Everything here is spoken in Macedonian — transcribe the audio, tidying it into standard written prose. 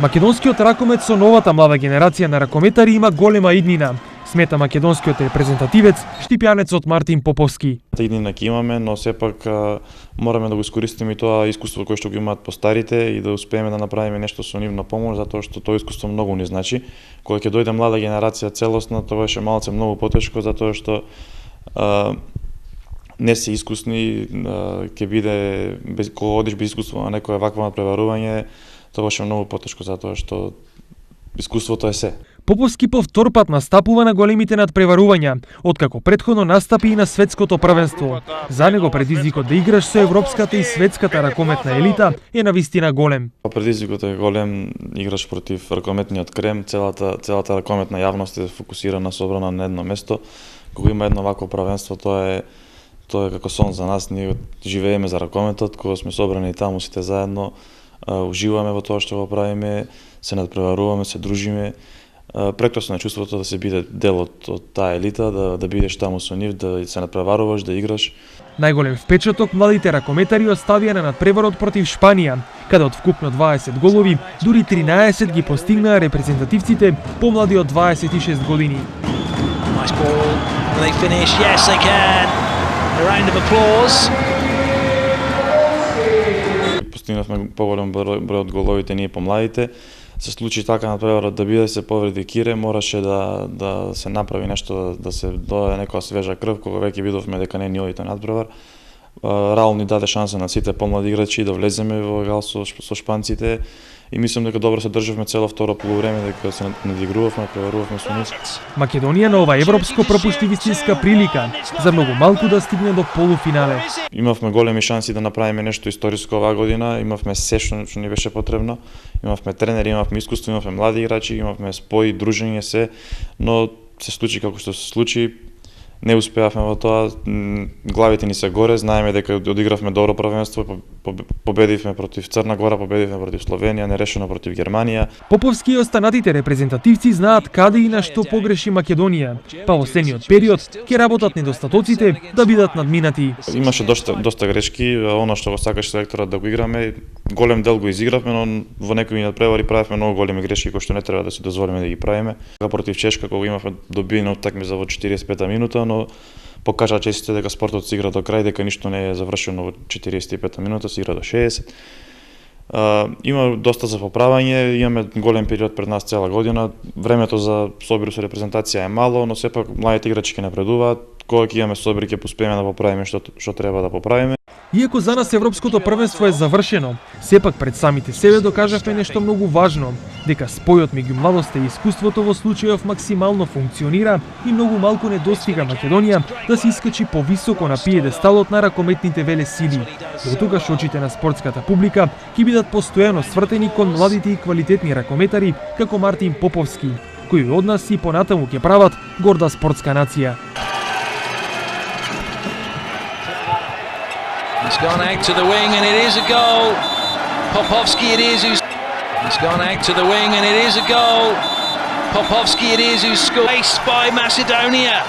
Македонскиот ракомет со новата млада генерација на ракометари има голема иднина, смета македонскиот репрезентативец, штипјанецот Мартин Поповски. Иднина ќе имаме, но сепак мораме да го искористиме и тоа искуство кое што го имаат постарите и да успееме да направиме нешто со нив на помош, затоа што тоа искуство многу ни значи. Кога ќе дојде млада генерација целосна, тоа беше малце многу потешко, затоа што не се искусни, ќе биде кога одиш без искуство на некое вакво надпреварување, тоа беше многу потешко затоа што искуството е се. Поповски по втор пат настапува на големите надпреварувања, откако претходно настапи и на светското првенство. За него предизвикот да играш со европската и светската ракометна елита е навистина голем. Предизвикот е голем, играш против ракометниот крем, целата ракометна јавност е фокусирана, собрана на едно место. Кога има едно вакво првенство, тоа е како сон за нас, ние живееме за ракометот, кога сме собрани таму сите заедно, уживаме во тоа што го правиме, се надпреваруваме, се дружиме. Прекрасно е чувството да се биде дел од таа елита, да бидеш таму со нив, да се надпреваруваш, да играш. Најголем впечаток младите ракометари оставија на надпреварот против Шпанија, каде од вкупно 20 голови, дури 13 ги постигнаа репрезентативците помлади од 26 години. Nice ball. Will they finish? Yes, they can. A round of applause. Постигнавме поголем број од головите ние помладите. Се случи така надпреварот да биде, се повреди Кире, мораше да се направи нешто, да се додаде некоја свежа крв, кога веќе видовме дека не ни оди надпревар. Раул ни даде шанса на сите помлади играчи да влеземе во игра со шпанците и мислам дека добро се државме цело второ полувреме, дека се надигрувавме, преварувавме со нив. Македонија на ова европско пропушти вистинска прилика за многу малку да стигне до полуфинале. Имавме големи шанси да направиме нешто историско оваа година, имавме се што ни беше потребно, имавме тренери, имавме искуство, имавме млади играчи, имавме спој, дружење се, но се случи како што се случи. Не успеавме во тоа, главите ни се горе, знаеме дека одигравме добро првенство, победивме против Црна Гора, победивме против Словенија, нерешено против Германија. Поповски и останатите репрезентативци знаат каде и на што погреши Македонија, па во следниот период ќе работат недостатоците да бидат надминати. Имаше доста грешки, она што го сакаше селекторот да го играме, голем дел го изигравме, но во некои надпревари правевме многу големи грешки кои што не треба да си дозволиме да ги правиме. Против Чешка кога имавме добиена утакмица во 45-та минута, но покажа честите дека спортот се игра до крај, дека ништо не е завршено во 45-та минута, се игра до 60. Има доста за поправање, имаме голем период пред нас цела година. Времето за собир со репрезентација е мало, но сепак младите играчи ќе напредуваат. Кога ќе имаме собир ќе успееме да поправиме што треба да поправиме. Иако за нас европското првенство е завршено, сепак пред самите себе докажавме нешто многу важно, дека спојот меѓу младоста и искуството во случајов максимално функционира и многу малку не достига Македонија да се искачи повисоко на пиедесталот на ракометните велесили. До тогаш очите на спортската публика ќе бидат постојано свртени кон младите и квалитетни ракометари како Мартин Поповски, кои од нас и понатаму ќе прават горда спортска нација. It's gone out to the wing and it is a goal. Popovski it is who's... It's gone out to the wing and it is a goal. Popovski it is who's scored by Macedonia.